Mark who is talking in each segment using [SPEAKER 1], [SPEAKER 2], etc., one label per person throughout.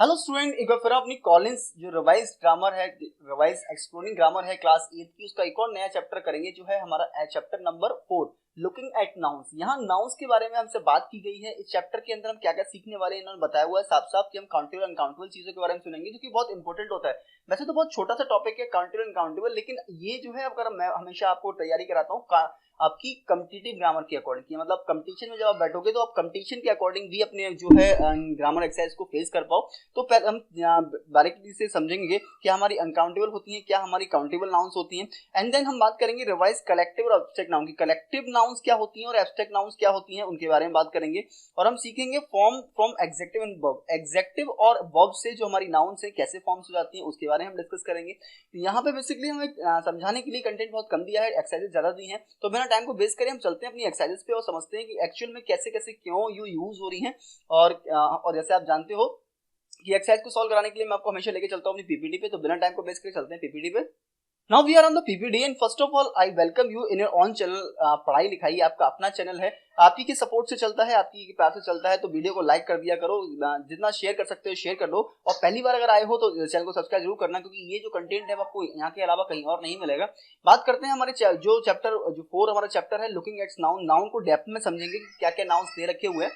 [SPEAKER 1] Hello student, एक बार फिर अपनी कॉलिंस जो रिवाइज ग्रामर है, रिवाइज एक्सप्लोरिंग ग्रामर है क्लास 8 की, उसका एक और नया चैप्टर करेंगे जो है हमारा chapter number 4 looking at nouns. यहाँ नाउन्स के बारे में हमसे बात की गई है। इस चैप्टर के अंदर हम क्या क्या सीखने वाले हैं इन्होंने बताया हुआ है साफ साफ कि हम काउंटेबल अनकाउंटेबल चीजों के बारे में सुनेंगे जो कि बहुत इंपॉर्टेंट होता है। वैसे तो बहुत छोटा सा टॉपिक है काउंटेबल अनकाउंटेबल, लेकिन ये जो है अगर मैं हमेशा आपको तैयारी कराता हूँ आपकी कम्पिटिटिव ग्रामर के अकॉर्डिंग की, मतलब कंपटीशन में जब आप बैठोगे तो आप कंपटीशन के अकॉर्डिंग भी अपने जो है ग्रामर एक्सरसाइज को फेस कर पाओ। तो पहले हम बारीकी से समझेंगे क्या हमारी अनकाउंटेबल होती हैं, क्या हमारी काउंटेबल नाउन्स होती हैं, एंड देन हम बात करेंगे रिवाइज कलेक्टिव और एब्स्ट्रैक्ट नाउन की। कलेक्टिव नाउन्स क्या होती हैं और एब्स्ट्रैक्ट नाउन्स क्या होती हैं उनके बारे में बात करेंगे। और हम सीखेंगे form from executive and verb. Executive और वर्ब से जो हमारी नाउन्स है कैसे फॉर्म्स हो जाती हैं उसके बारे में हम डिस्कस करेंगे। यहाँ पे बेसिकली हमें समझाने के लिए कंटेंट बहुत कम दिया है, एक्सरसाइजेस ज्यादा दी हैं, तो बिना टाइम को वेस्ट करें हम चलते हैं अपनी एक्सरसाइजेस पे और समझते हैं कि एक्चुअल में कैसे कैसे क्यों यू यूज हो रही हैं। और जैसे आप जानते हो कि एक्सरसाइज को सॉल्व कराने के लिए मैं आपको हमेशा लेके चलता हूँ अपनी पीपीटी पे, तो बिना टाइम को वेस्ट करे चलते हैं पीपीटी पे। Now we are on the PPD and first of all I welcome you in your own channel। पढ़ाई लिखाई आपका अपना चैनल है, आप ही के सपोर्ट से चलता है, आपकी प्यार से चलता है, तो वीडियो को लाइक कर दिया करो, जितना शेयर कर सकते हो शेयर कर दो, और पहली बार अगर आए हो तो चैनल को सब्सक्राइब जरूर करना, क्योंकि ये जो कंटेंट है आपको यहाँ के अलावा कहीं और नहीं मिलेगा। बात करते हैं हमारे जो चैप्टर जो 4 हमारा चैप्टर है लुकिंग एट नाउन। नाउन को डेप्थ में समझेंगे कि क्या क्या नाउन्स दे रखे हुए हैं।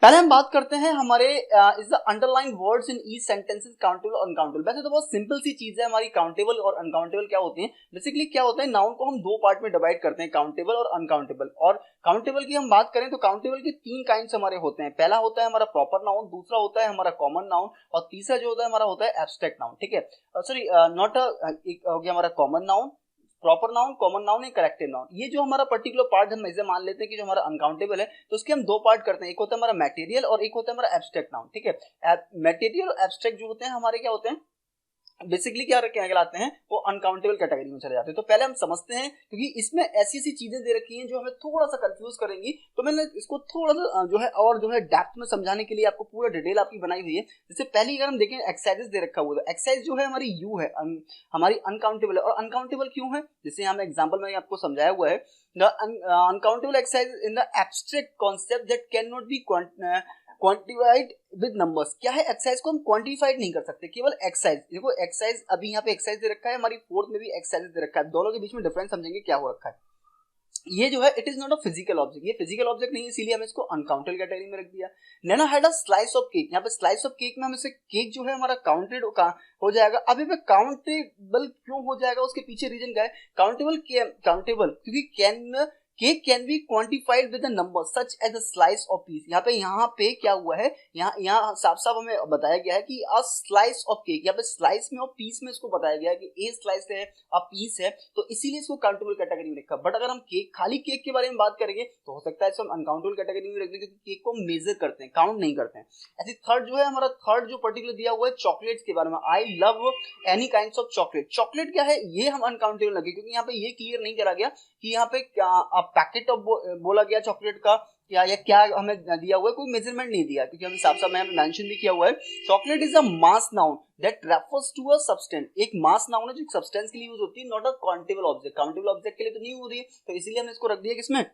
[SPEAKER 1] पहले हम बात करते हैं हमारे is the underline words in each sentences countable और अनकाउंटेबल। वैसे तो बहुत सिंपल सी चीज है हमारी काउंटेबल और अनकाउंटेबल क्या होती हैं। बेसिकली क्या होता है, नाउन को हम दो पार्ट में डिवाइड करते हैं, काउंटेबल और अनकाउंटेबल। और काउंटेबल की हम बात करें तो काउंटेबल के 3 काइंड्स हमारे होते हैं। पहला होता है हमारा प्रॉपर नाउन, दूसरा होता है हमारा कॉमन नाउन, और तीसरा जो होता है हमारा होता है एब्स्ट्रैक्ट नाउन। ठीक है, सॉरी नॉट एक हो गया हमारा common noun, proper noun, common noun, collective noun. ये जो हमारा पर्टिकुलर पार्ट हम ऐसे मान लेते हैं कि जो हमारा अनकाउंटेबल है, तो उसके हम दो पार्ट करते हैं, एक होता है हमारा मटेरियल और एक होता है हमारा एब्स्ट्रैक्ट नाउन। ठीक है, मटेरियल और एब्स्ट्रैक्ट जो होते हैं हमारे क्या होते हैं, बेसिकली क्या कहलाते हैं, वो अनकाउंटेबल कैटेगरी में चले जाते हैं। तो पहले हम समझते हैं, क्योंकि इसमें ऐसी ऐसी चीजें दे रखी हैं जो हमें थोड़ा सा कंफ्यूज करेंगी, तो मैंने इसको थोड़ा सा जो है और जो है डेप्थ में समझाने के लिए आपको पूरा डिटेल आपकी बनाई हुई है। जैसे पहली अगर हम देखें एक्सरसाइजेस दे रखा हुआ है, एक्सरसाइज जो है हमारी यू है, हमारी अनकाउंटेबल है। और अनकाउंटेबल क्यों है, जैसे यहाँ एग्जाम्पल में आपको समझाया हुआ है, the uncountable exercise in the abstract concept that can not be quantified with numbers. क्या है, एक्सरसाइज को हम क्वांटिफाइड नहीं कर सकते, केवल एक्सरसाइज। देखो एक्सरसाइज अभी यहाँ पे एक्सरसाइज दे रखा है, हमारी 4th में भी एक्सरसाइज दे रखा है, दोनों के बीच में डिफरेंस समझेंगे क्या हो रखा है। ये जो है it is not a physical object, ये फिजिकल ऑब्जेक्ट नहीं है, इसीलिए हमने इसको अनकाउंटेबल कैटेगरी में रख दिया। Naina had a slice of cake, यहाँ पे स्लाइस ऑफ केक में हम इसे केक जो है हमारा काउंटेड हो जाएगा। अभी पे काउंटेबल क्यों हो जाएगा, उसके पीछे रीजन क्या है। काउंटेबल क्योंकि cake can be quantified with a number such as a slice of piece. यहाँ पे क्या हुआ है, यहाँ साफ साफ हमें बताया गया है कि अ स्लाइस ऑफ केक, यहाँ पे स्लाइस में और पीस में इसको बताया गया है कि ए स्लाइस है अ पीस है, तो इसीलिए इसको काउंटेबल कैटेगरी में रखा। बट अगर हम खाली केक के बारे में बात करेंगे तो हो सकता है इसको हम अनकाउंटेबल कैटेगरी में रख दें, क्योंकि केक को हम मेजर करते हैं, काउंट नहीं करते हैं। ऐसे थर्ड जो है हमारा थर्ड जो पर्टिकुलर दिया हुआ है चॉकलेट्स के बारे में, I love any kinds of chocolate. Chocolate क्या है, ये हम अनकाउंटेबल लगे, क्योंकि यहाँ पे ये क्लियर नहीं करा गया कि यहाँ पे पैकेट ऑफ बोला गया चॉकलेट का या क्या हमें दिया हुआ है, कोई मेजरमेंट नहीं दिया, क्योंकि हमें साफ साफ मेंशन भी किया हुआ है chocolate is a mass noun that refers to a substance. एक मास नाउन है जो सब्सटेंस के लिए यूज होती है, not a countable object. Countable object के लिए तो नहीं हो रही है, तो इसीलिए हमने इसको रख दिया किसमें,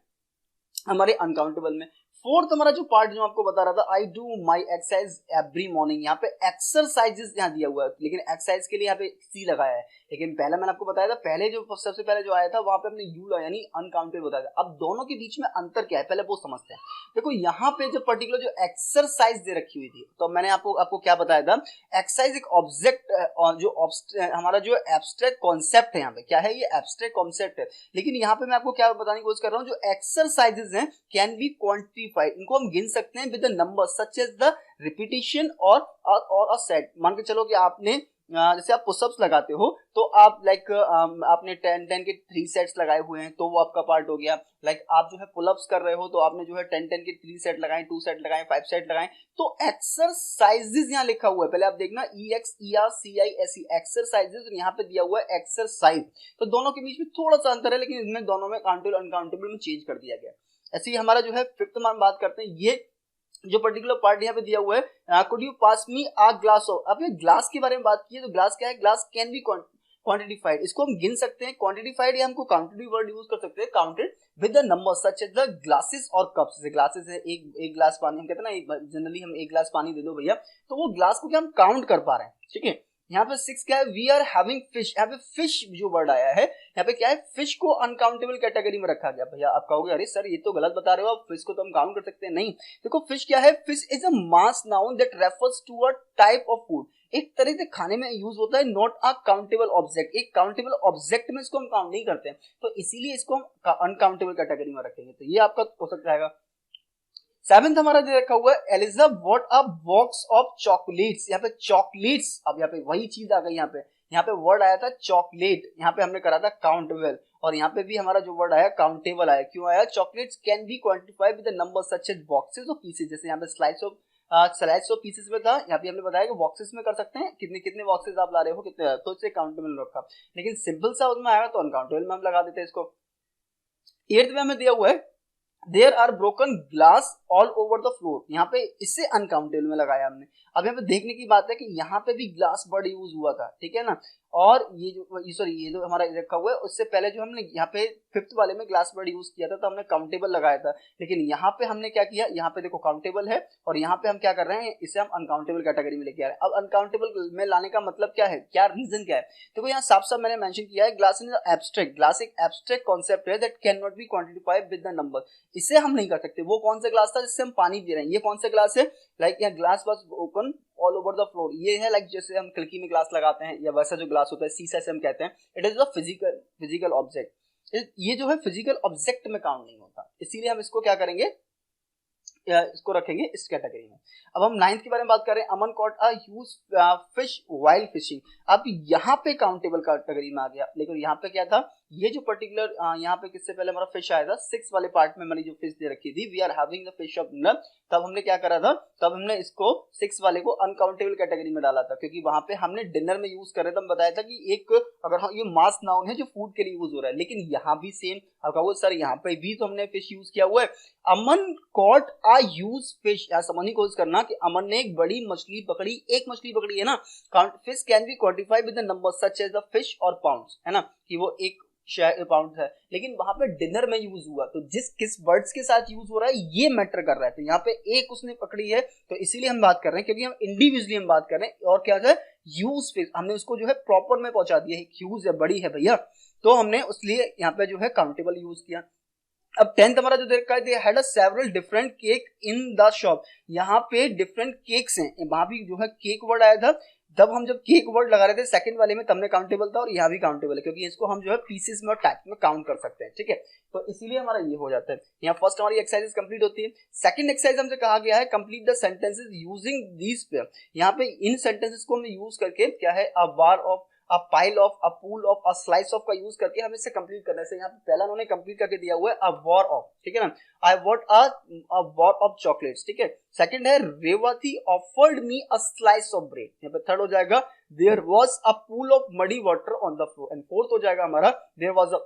[SPEAKER 1] हमारे अनकाउंटेबल में। फोर्थ हमारा जो पार्ट जो आपको बता रहा था, I do my exercise every morning, यहाँ पे एक्सरसाइजेस यहाँ दिया हुआ है, लेकिन एक्सरसाइज के लिए यहाँ पे सी लगाया है। लेकिन पहले मैंने आपको बताया था, पहले जो सबसे पहले जो आया था वहां पे हमने यू लगाया, यानी अनकाउंटेबल बताया था। अब दोनों के बीच में अंतर क्या है पहले वो समझते हैं। देखो यहाँ पे जो पर्टिकुलर जो एक्सरसाइज दे रखी हुई थी, तो मैंने आपको क्या बताया था, एक्सरसाइज एक ऑब्जेक्ट जो हमारा जो एब्स्ट्रैक्ट कॉन्सेप्ट है, यहाँ पे क्या है, ये एब्स्ट्रैक्ट कॉन्सेप्ट है। लेकिन यहाँ पे मैं आपको क्या बताने की कोशिश कर रहा हूँ, जो एक्सरसाइजेस हैं कैन बी क्वांटिफाइड, इनको हम गिन सकते हैं with the number such as the repetition और अ सेट। मान के चलो कि आपने जैसे आप पुशअप्स लगाते हो तो आप लाइक आपने 10 के 3 सेट्स लगाए हुए हैं, तो वो आपका पार्ट हो गया। लाइक आप जो है पुलअप्स कर रहे हो तो आपने जो है 10 के 3 सेट लगाए, 2 सेट लगाए, 5 सेट लगाए, तो एक्सरसाइजेस यहाँ लिखा हुआ है, पहले आप देखना EXERCISE एक्सरसाइजेस, यहाँ पे दिया हुआ है एक्सरसाइज। तो दोनों के बीच में थोड़ा सा अंतर है, लेकिन इनमें दोनों में काउंटेबल अनकाउंटेबल में चेंज कर दिया गया। ऐसे ही हमारा जो है फिफ्थ में बात करते हैं, ये जो पर्टिकुलर पार्ट यहाँ पे दिया हुआ है, could you pass me a glass of. आपने ग्लास के बारे में बात की है, तो ग्लास क्या है, ग्लास कैन बी क्वांटिटीफाइड, इसको हम गिन सकते हैं, क्वांटिटीफाइड या हमको काउंटेड वर्ड यूज कर सकते हैं, counted with the number such as the glasses और कप्स। जैसे ग्लासेस है, एक ग्लास पानी, हम कहते हैं ना जनरली हम एक ग्लास पानी दे दो भैया, तो वो ग्लास को क्या हम काउंट कर पा रहे हैं, ठीक है। यहाँ पे 6 क्या है, वी आर हैविंग फिश, यहाँ पे फिश जो वर्ड आया है यहाँ पे क्या है, फिश को अनकाउंटेबल कैटेगरी में रखा गया। भैया आप कहोगे अरे सर ये तो गलत बता रहे हो, आप फिश को तो हम काउंट कर सकते हैं, नहीं। देखो फिश क्या है, fish is a mass noun that refers to a type of food, एक तरह से खाने में यूज होता है, नॉट अ काउंटेबल ऑब्जेक्ट, एक काउंटेबल ऑब्जेक्ट में इसको हम काउंट नहीं करते हैं, तो इसीलिए इसको हम अनकाउंटेबल कैटेगरी में रखेंगे। तो ये आपका हो सकता है। 7th हमारा दे रखा हुआ है, Eliza what a box of chocolates. यहाँ पे चॉकलेट्स, अब यहाँ पे वही चीज आ गई, यहाँ पे वर्ड आया था चॉकलेट, यहाँ पे हमने करा था काउंटेबल, और यहाँ पे भी हमारा जो वर्ड आया काउंटेबल आया। क्यों आया, chocolates can be quantified with the number such as boxes of pieces, जैसे यहाँ पे स्लाइस ऑफ पीसेस में था, यहाँ पे हमने बताया कि बॉक्सेस में कर सकते हैं, कितने कितने बॉक्सेस आप ला रहे हो, कितने, तो इसे काउंटेबल रखा, लेकिन सिंपल सा उसमें आया तो अनकाउंटेबल में हम लगा देते हैं इसको। 8th में हमें दिया हुआ है, there are broken glass all over the floor, यहाँ पे इससे अनकाउंटेबल में लगाया हमने। अब यहाँ पे देखने की बात है कि यहाँ पे भी ग्लास वर्ड यूज हुआ था, ठीक है ना, और ये जो हमारा रखा हुआ है, उससे पहले जो हमने यहाँ पे 5th वाले में ग्लास वर्ड यूज किया था तो हमने काउंटेबल लगाया था, लेकिन यहाँ पे हमने क्या किया, यहाँ पे देखो काउंटेबल है और यहाँ पे हम क्या कर रहे हैं, इसे हम अनकाउंटेबल कैटेगरी में लेके आ रहे हैं। अब अनकाउंटेबल में लाने का मतलब क्या है, क्या रीजन क्या है, देखो यहाँ साफ साफ मैंने मेंशन किया है, ग्लास इज एब्स्ट्रैक्ट, ग्लास एक एब्स्ट्रैक्ट कॉन्सेप्ट है that can not be quantified with the number, इसे हम नहीं कर सकते। वो कौन सा ग्लास था जिससे हम पानी पी रहे हैं, ये कौन सा ग्लास है, लाइक यहाँ glass was open all over the floor, ये है लाइक जैसे हम खिड़की में ग्लास लगाते हैं या वैसा जो ग्लास होता है शीशा से हम कहते हैं, it is a physical object. ये जो है फिजिकल ऑब्जेक्ट में काउंट नहीं होता, इसीलिए हम इसको क्या करेंगे, इसको रखेंगे इस कैटेगरी में। अब हम 9th के बारे में बात कर रहे हैं, Aman caught a huge fish while fishing. अब यहाँ पे काउंटेबल कैटेगरी में आ गया, लेकिन यहाँ पे क्या था, ये जो पर्टिकुलर यहाँ पे किससे पहले हमारा फिश आया था, 6 वाले पार्ट में मैंने जो फिश दे रखी थी, we are having the fish of dinner, तब हमने क्या करा था, तब हमने इसको 6 वाले को अनकाउंटेबल कैटेगरी में डाला था, क्योंकि वहां पे हमने डिनर में यूज कर रहे थे। हम बताया था कि एक अगर ये मास नाउन है जो फूड के लिए यूज हो रहा है, लेकिन यहाँ भी सेम, अब कहो सर यहाँ पे भी तो हमने फिश यूज किया हुआ है, अमन कॉट अ ह्यूज फिश, समझने की कोशिश करना कि अमन ने एक बड़ी मछली पकड़ी, एक मछली पकड़ी है ना, fish can be quantified with the number such as the fish और पाउंड्स, है ना, कि वो एक पाउंड है, लेकिन वहां पे डिनर में यूज हुआ, तो किस वर्ड्स के साथ यूज हो रहा है ये मैटर कर रहा है। तो यहाँ पे एक उसने पकड़ी है, तो इसीलिए हम बात कर रहे हैं, क्योंकि हम इंडिविजुअली हम बात कर रहे हैं, और क्या है यूज फिश, हमने उसको जो है प्रॉपर में पहुंचा दिया है, ह्यूज है, बड़ी है भैया, तो हमने उसलिए यहाँ पे जो है काउंटेबल यूज किया। अब 10th हमारा जो देखा है, they had a several different cake in the shop, यहाँ पे डिफरेंट केक्स हैं, वहां भी जो है केक वर्ड आया था, तब हम जब केक वर्ड लगा रहे थे सेकंड वाले में तब में काउंटेबल था, और यहाँ भी काउंटेबल है, क्योंकि इसको हम जो है पीसेस में और टाइप में काउंट कर सकते हैं, ठीक है, तो इसीलिए हमारा ये हो जाता है। यहाँ फर्स्ट हमारी एक्सरसाइज कंप्लीट होती है। सेकंड एक्सरसाइज हमसे कहा गया है complete the sentences using these pair, यहाँ पे इन सेंटेंसेस को हम यूज करके क्या है, a bar of, a pile of, a pool of, a slice of का यूज करके हमें इसे कंप्लीट करना है। यहाँ पे पहला उन्होंने कंप्लीट करके दिया हुआ है अ वॉर ऑफ, ठीक है ना, I want a war of chocolates, ठीक है। सेकंड है Revathi offered me a slice of bread, यहाँ पे थर्ड हो जाएगा there was a pool of muddy water on the floor, and fourth हो जाएगा हमारा there was a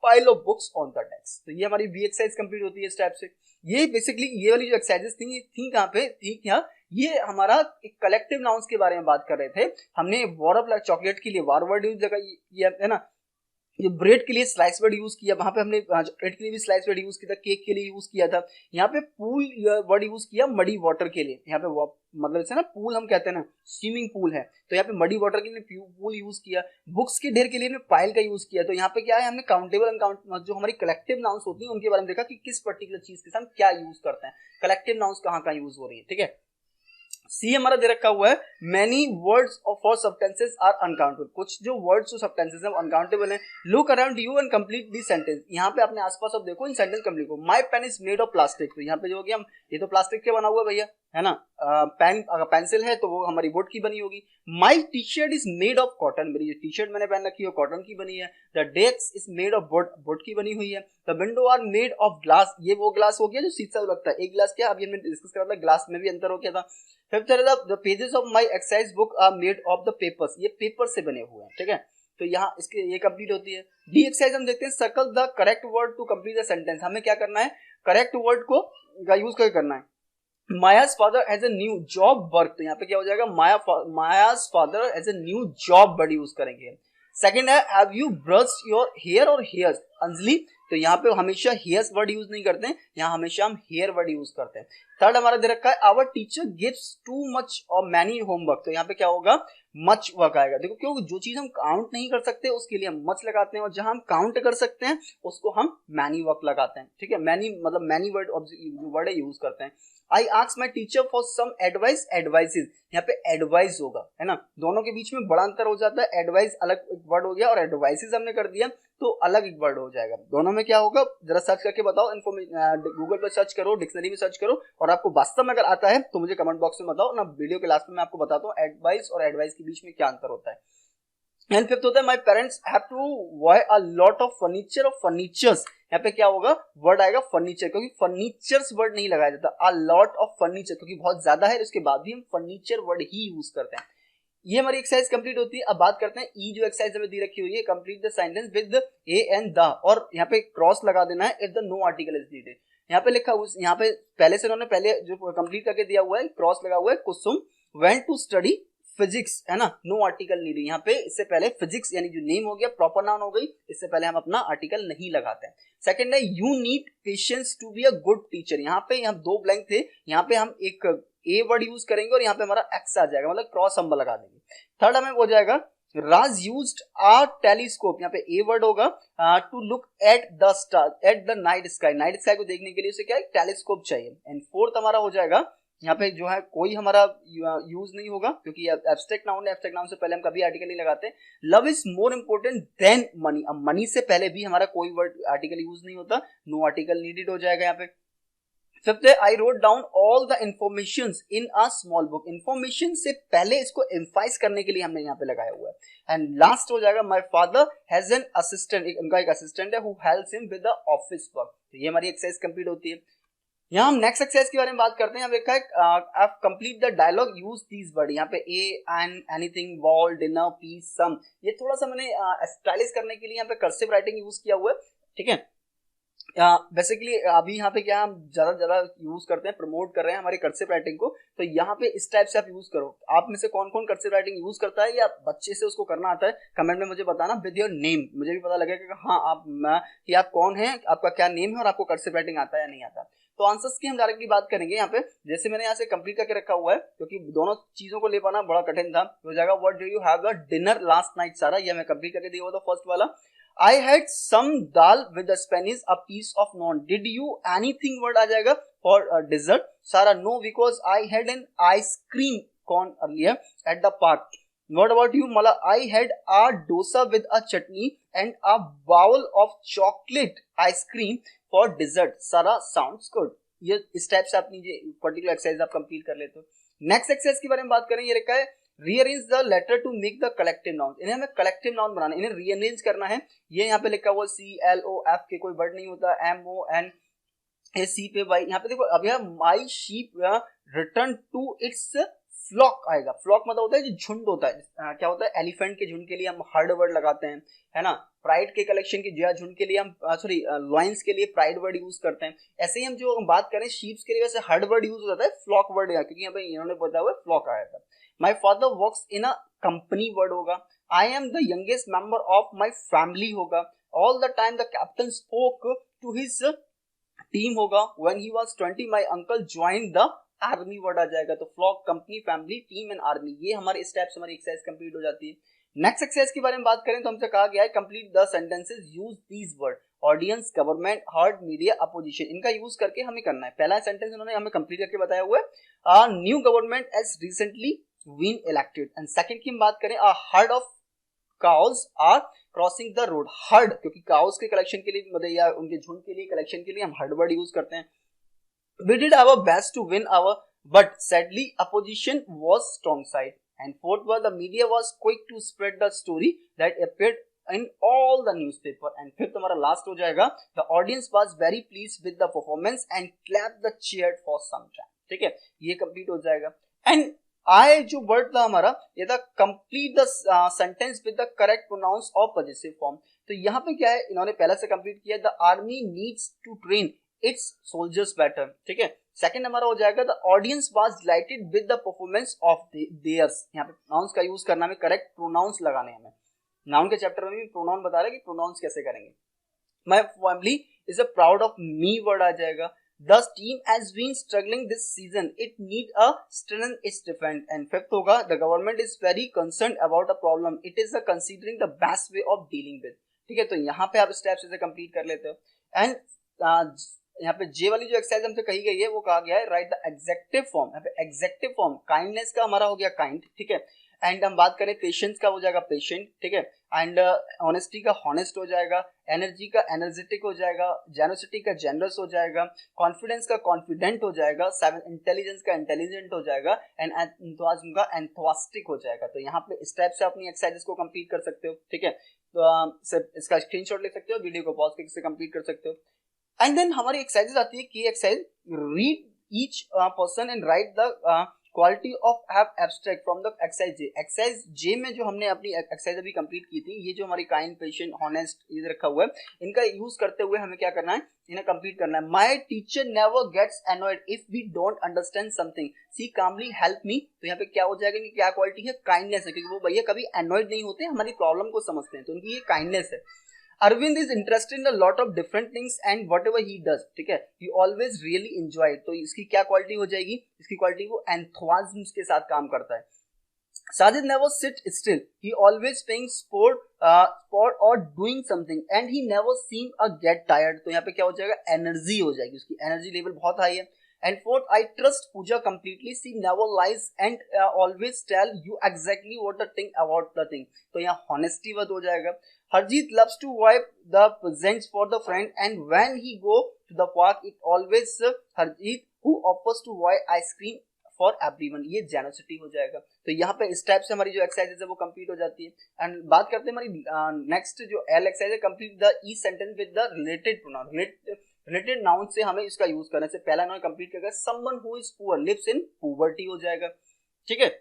[SPEAKER 1] pile of books on the desk. तो ये हमारी बी एक्सरसाइज कंप्लीट होती है इस टाइप से। ये बेसिकली ये वाली जो एक्सरसाइजेस थी कहाँ पे थी, क्या ये हमारा एक कलेक्टिव नाउन्स के बारे में बात कर रहे थे। हमने वॉर ऑफ चॉकलेट के लिए वार वर्ड यूज किया है ना, ये ब्रेड के लिए स्लाइस वर्ड यूज किया, वहां पे हमने ब्रेड के लिए भी स्लाइस वर्ड यूज किया था, केक के लिए यूज किया था, यहाँ पे पूल वर्ड यूज किया मडी वाटर के लिए, यहाँ पे मतलब जैसे ना पूल हम कहते हैं ना, स्विमिंग पूल है, तो यहाँ पे मडी वाटर के लिए पूल यूज किया। बुक्स के ढेर के लिए पाइल का यूज किया। तो यहाँ पे क्या है, हमने काउंटेबल अनकाउंट जो हमारी कलेक्टिव नाउन्स होती है उनके बारे में देखा कि किस पर्टिकुलर चीज के साथ क्या यूज करते हैं, कलेक्टिव नाउन्स कहाँ कहाँ यूज हो रही है, ठीक है। सी हमारा दे रखा हुआ है many words for substances are uncountable, कुछ जो वर्ड्स और सब्टेंसेस हैं वो अनकाउंटेबल हैं। Look around you and complete this sentence, यहाँ पे अपने आसपास अब देखो इन सेंटेंस कंप्लीट को। My pen is made of plastic, तो यहाँ पे जो हो गया, हम ये तो प्लास्टिक के बना हुआ है भैया, है ना, पेन अगर पेंसिल है तो वो हमारी वुड की बनी होगी। My T shirt is made of cotton, मेरी टी शर्ट मैंने पहन रखी है कॉटन की बनी है। The desk is made of wood की बनी हुई है। The window are made of glass, ये वो ग्लास हो गया जो शीशा लगता है, एक ग्लास क्या अभी हमने डिस्कस करा था, ग्लास में भी अंतर हो गया था। फिफ्थ है the pages of my exercise book are made of the papers, ये पेपर से बने हुए हैं, ठीक है। तो यहाँ इसके ये कंप्लीट होती है। डी एक्सरसाइज हम देखते हैं circle the correct word to complete the sentence, हमें क्या करना है, करेक्ट वर्ड को यूज करके करना है। माया's father has a new job work, तो यहाँ पे क्या हो जाएगा, माया's father has a new job word use करेंगे। सेकंड है have you brushed your hair और हेयर्स, अंजलि। तो यहाँ पे हमेशा हेयर्स वर्ड यूज नहीं करते हैं, यहाँ हमेशा हम हेयर वर्ड यूज करते हैं। थर्ड हमारा दे रखा है our teacher gives too much और मैनी होमवर्क, तो यहाँ पे क्या होगा, मच वर्क आएगा। देखो क्योंकि जो चीज हम काउंट नहीं कर सकते उसके लिए हम मच लगाते हैं, और जहां हम काउंट कर सकते हैं उसको हम मैनी वर्क लगाते हैं, ठीक है। मैनी मतलब मैनी वर्ड यूज करते हैं। I ask my teacher for some advice, advices, यहाँ पे एडवाइस होगा, है ना। दोनों के बीच में बड़ा अंतर हो जाता है, एडवाइस अलग एक वर्ड हो गया और एडवाइसेस हमने कर दिया तो अलग एक वर्ड हो जाएगा। दोनों में क्या होगा, जरा सर्च करके बताओ, गूगल पर सर्च करो, डिक्शनरी में सर्च करो, और आपको वास्तव में अगर आता है तो मुझे कमेंट बॉक्स में बताओ ना। वीडियो के लास्ट में मैं आपको बताता हूँ एडवाइस और एडवाइस के बीच में क्या अंतर होता है। एंड फिफ्थ होता है my parents have to buy a lot of furniture और फर्नीचर्स, यहाँ पे क्या होगा, वर्ड आएगा फर्नीचर, क्योंकि फर्नीचर्स वर्ड नहीं लगाया जाता, अ लॉट ऑफ फर्नीचर क्योंकि बहुत ज्यादा है, उसके बाद भी हम फर्नीचर वर्ड ही यूज करते हैं। ये हमारी एक्सरसाइज कंप्लीट होती है। अब बात करते हैं ई जो एक्सरसाइज हमें दी रखी हुई है, complete the sentence with a and the, और यहाँ पे क्रॉस लगा देना है if the no article is needed. यहाँ पे लिखा हुआ, यहाँ पे पहले से उन्होंने पहले जो कंप्लीट करके दिया हुआ है, क्रॉस लगा हुआ है, कुसुम वेंट टू स्टडी फिजिक्स, है ना, नो आर्टिकल नीडेड। यहाँ पे इससे पहले फिजिक्स यानी जो नेम हो गया प्रॉपर नाउन हो गई, इससे पहले हम अपना आर्टिकल नहीं लगाते हैं। सेकंड है you need patience to be a good teacher, यहाँ पे यहाँ दो ब्लैंक थे, यहाँ पे हम एक ए वर्ड यूज करेंगे और यहाँ पे हमारा एक्स आ जाएगा, मतलब क्रॉस हम लगा देंगे। थर्ड हमें हो जाएगा राज यूज्ड अ टेलीस्कोप, यहाँ पे ए वर्ड होगा, to look at the star, at the night sky, night sky को देखने के लिए उसे क्या है, टेलीस्कोप चाहिए। एंड फोर्थ हमारा हो जाएगा, यहाँ पे जो है कोई हमारा यूज नहीं होगा क्योंकि एब्स्ट्रैक्ट नाउन है, एब्स्ट्रैक्ट नाउन से पहले हम कभी आर्टिकल नहीं लगाते। Love is more important than money, अब मनी से पहले भी हमारा कोई वर्ड आर्टिकल यूज नहीं होता, नो आर्टिकल नीडेड हो जाएगा यहाँ पे। फिफ्थ है I wrote down all the information in a small book, information से पहले इसको एम्फाइज करने के लिए हमने यहाँ पे लगाया हुआ है। एंड लास्ट हो जाएगा my father has an assistant, उनका एक असिस्टेंट है, who helps him with the office work. तो ये हमारी एक्सरसाइज कंप्लीट होती है। यहाँ हम नेक्स्ट एक्सरसाइज के बारे में बात करते हैं। यहाँ लिखा है complete the dialogue use these word, यहाँ पे a and anything wall dinner piece some, ये थोड़ा सा मैंने स्टाइलिश करने के लिए यहाँ पे कर्सिव राइटिंग यूज किया हुआ है, ठीक है। बेसिकली अभी यहाँ पे क्या हम ज्यादा यूज करते हैं, प्रमोट कर रहे हैं हमारी कर्सिव राइटिंग को, तो यहाँ पे इस टाइप से आप यूज करो। आप में से कौन कौन कर्सिव राइटिंग यूज करता है या बच्चे से उसको करना आता है, कमेंट में मुझे बताना विद योर नेम, मुझे भी पता लगेगा कि हाँ कि आप कौन है, आपका क्या नेम है और आपको कर्सिव राइटिंग आता है या नहीं आता। तो आंसर्स की हम डायरेक्टली बात करेंगे यहाँ पे, जैसे मैंने यहाँ से कंप्लीट करके रखा हुआ है क्योंकि दोनों चीजों को ले पाना बड़ा कठिन था। हो जाएगा what do you have the dinner last night, सारा ये मैं कंप्लीट करके दिया हुआ था फर्स्ट वाला। I had some dal with the Spanish, a piece of naan. Did you anything word आ जाएगा for dessert? सारा no because I had an ice cream cone earlier at the park. What about you, Mala? I had a dosa with a chutney and a bowl of chocolate ice cream for dessert. सारा sounds good. ये इस type से अपनी particular exercise आप complete कर लेते हो। Next exercise के बारे में बात करें, ये रखा है rearrange the letter to make the collective noun, इन्हें हमें कलेक्टिव नाउन बनाना, इन्हें रीअरेंज करना है। ये यहाँ पे लिखा हुआ CLOF के कोई वर्ड नहीं होता, MONAC पे वाई, यहाँ पे देखो अब यह my sheep return to its flock आएगा। फ्लॉक मतलब होता है जो झुंड होता है, क्या होता है, एलिफेंट के झुंड के लिए हम हर्ड वर्ड लगाते हैं, है ना। प्राइड के कलेक्शन की जो झुंड के लिए हम लॉयंस के लिए प्राइड वर्ड यूज करते हैं। ऐसे ही हम जो बात करें शीप्स के लिए, वैसे हर्ड वर्ड यूज हो जाता है फ्लॉक वर्ड, क्योंकि यहाँ पे इन्होंने बताया हुआ फ्लॉक आया था। My father works in a company word होगा। I am the youngest member of my family होगा। All the time the captain spoke to his team होगा। When he was 20 my uncle joined the army word आ जाएगा। तो flock, company, family, team and army, ये हमारे steps, हमारी exercise complete हो जाती है। नेक्स्ट एक्सरसाइज के बारे में बात करें तो हमसे कहा गया है complete the sentences use these word, audience, government, heard, media, opposition, इनका यूज करके हमें करना है। पहला सेंटेंस उन्होंने हमें कंप्लीट करके बताया हुआ है, new government as recently been elected. And second की हम बात करें, a herd of cows are crossing the road. Herd क्योंकि काउज के कलेक्शन के लिए मतलब या उनके झुंड के लिए कलेक्शन के लिए हम हर्ड वर्ड यूज करते हैं। We did our best to win our, but sadly opposition was strong side. And fourth was the media was quick to spread the story that appeared in all the newspaper. And fifth हमारा last हो जाएगा, the audience was very pleased with the performance and clapped the cheer for some time. ठीक है, ये complete हो जाएगा। And I जो word था हमारा, ये था complete the sentence with the correct pronouns or possessive form. तो यहाँ पे क्या है, इन्होंने पहले से complete किया, the army needs to train its soldiers better. ठीक है, सेकंड हमारा हो जाएगा the audience was delighted with the performance of theirs. यहाँ पे प्रोनाउंस का यूज करना है, करेक्ट प्रोनाउंस लगाने हमें। नाउन के चैप्टर में भी प्रोनाउन बता रहे हैं कि प्रोनाउंस कैसे करेंगे। My family is a proud of me word आ जाएगा। The team has been struggling this season. It need a strengthen its defense. And fifth होगा the government is very concerned about a problem. It is a considering the best way of dealing with. ठीक है, तो यहाँ पे आप steps इसे complete कर लेते हो। एंड यहाँ पे जे वाली जो एक्सरसाइज हमसे कही गई है वो कहा गया है राइट द एग्जेक्टिव फॉर्म। यहाँ पे एग्जेक्टिव फॉर्म काइंडनेस का हमारा हो गया काइंड, ठीक है। एंड हम बात करें पेशेंस का हो जाएगा पेशेंट, ठीक है। एंड ऑनेस्टी का हॉनेस्ट हो जाएगा, एनर्जी का एनर्जेटिक हो जाएगा, जेनोसिटी का जेनरस हो जाएगा, कॉन्फिडेंस का कॉन्फिडेंट हो जाएगा, इंटेलिजेंस का इंटेलिजेंट हो जाएगा, एंड एंथुसियाज्म का एंथुसिस्टिक हो जाएगा। तो यहाँ पे स्टेप से अपनी एक्सरसाइजेस को कंप्लीट कर सकते हो, ठीक है। तो इसका स्क्रीनशॉट ले सकते हो, वीडियो को पॉज करके कंप्लीट कर सकते हो। एंड देन हमारी एक्सरसाइजेस आती है की exercise read each person and write the quality of have abstract from the exercise J. Exercise J में जो हमने अपनी एक्सरसाइज अभी कंप्लीट की थी, ये जो हमारी काइंड पेशेंट हॉनेस्ट ये रखा हुआ है, इनका यूज करते हुए हमें क्या करना है, इन्हें कंप्लीट करना है। My teacher never gets annoyed if we don't understand something, she calmly help me. तो यहाँ पे क्या हो जाएगा कि क्या क्वालिटी है, काइंडनेस है, क्योंकि वो भैया कभी एनॉयड नहीं होते, हमारी प्रॉब्लम को समझते हैं, तो उनकी ये काइंडनेस है। Arvind is interested in a lot of different things and whatever he does, ठीक है, ही ऑलवेज रियली एंजॉय। तो इसकी क्या क्वालिटी हो जाएगी, इसकी क्वालिटी वो एंथुसियाज्म के साथ काम करता है। Sajid never sit still, he always playing sport और doing something and he never seem a get tired. तो यहाँ पे क्या हो जाएगा, एनर्जी हो जाएगी, उसकी एनर्जी लेवल बहुत हाई है। And fourth, I trust Pooja completely, she never lies and always tell you exactly what the thing about the thing. तो यहाँ हॉनेस्टी वर्ड हो जाएगा। Harjeet loves to wipe the presents for the friend and when he go to the park it always Harjeet who offers to buy ice cream for everyone। ये जेनोसिटी हो जाएगा। तो यहाँ पे इस टाइप से हमारी जो एक्सरसाइज है वो कंप्लीट हो जाती है। एंड बात करते हैं हमारी नेक्स्ट जो एल एक्सरसाइज है, complete the E sentence with the related pronoun. Related noun से हमें इसका यूज करने से पहला नाउन कंप्लीट करेगा, someone who is poor lives in poverty हो जाएगा, ठीक है।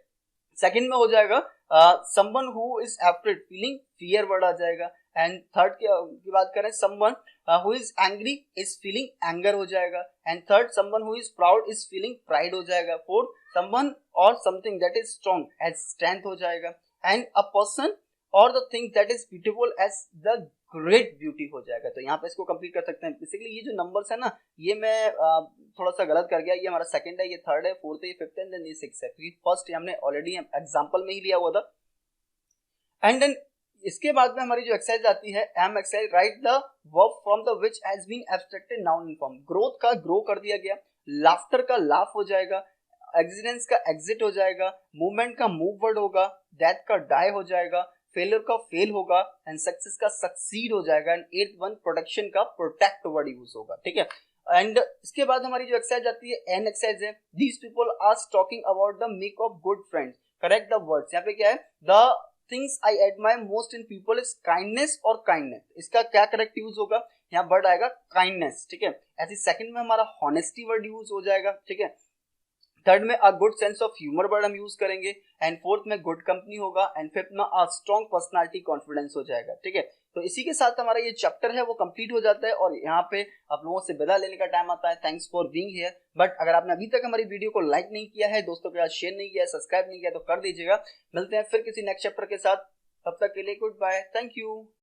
[SPEAKER 1] सेकंड में हो जाएगा someone who is afraid, feeling fear word आ जाएगा। एंड थर्ड की बात करें, someone who is angry is feeling anger हो जाएगा। And third, someone who is proud is feeling pride हो जाएगा। फोर्थ, समवन और something that is strong as strength हो जाएगा। एंड अ पर्सन और the thing that is beautiful as the great beauty हो जाएगा। तो यहाँ पे इसको कंप्लीट कर सकते हैं। बेसिकली ये जो नंबर्स है ना, ये मैं थोड़ा सा गलत कर गया, ये हमारा सेकंड है, ये थर्ड है, फोर्थ है, ये फिफ्थ है, देन ये सिक्स्थ है, क्योंकि फर्स्ट हमने ऑलरेडी एग्जांपल में ही लिया हुआ था। एंड देन इसके बाद में हमारी जो एक्सरसाइज आती है, M exercise, write the verb from the which has been abstracted noun in form. Growth का ग्रो कर दिया गया, लाफ्टर का लाफ हो जाएगा, एग्जिस्टेंस का एग्जिट हो जाएगा, मूवमेंट का मूव वर्ड होगा, डेथ का डाई हो जाएगा, फेलियर का फेल होगा, एंड सक्सेस का सक्सीड हो जाएगा। एंड एट्थ वन, प्रोटेक्शन का प्रोटेक्ट वर्ड यूज होगा, ठीक है। एंड इसके बाद हमारी जो एक्सरसाइज आती है, एन एक्सरसाइज है, these people are talking about the make of good friends, correct the words. यहाँ पे क्या है, the things I admire most in people is kindness और काइंडनेस। इसका क्या करेक्ट यूज होगा, यहाँ वर्ड आएगा काइंडनेस, ठीक है। ऐसे सेकंड में हमारा हॉनेस्टी वर्ड यूज हो जाएगा, ठीक है। थर्ड में a good sense of humour word हम यूज करेंगे। एंड फोर्थ में गुड कंपनी होगा। एंड फिफ्थ में अ स्ट्रॉन्ग पर्सनालिटी कॉन्फिडेंस हो जाएगा, ठीक है। तो इसी के साथ हमारा ये चैप्टर है वो कंप्लीट हो जाता है और यहाँ पे आप लोगों से विदा लेने का टाइम आता है। Thanks for being here. But अगर आपने अभी तक हमारी वीडियो को लाइक नहीं किया है, दोस्तों के साथ शेयर नहीं किया है, सब्सक्राइब नहीं किया तो कर दीजिएगा। मिलते हैं फिर किसी नेक्स्ट चैप्टर के साथ, तब तक के लिए गुड बाय, थैंक यू।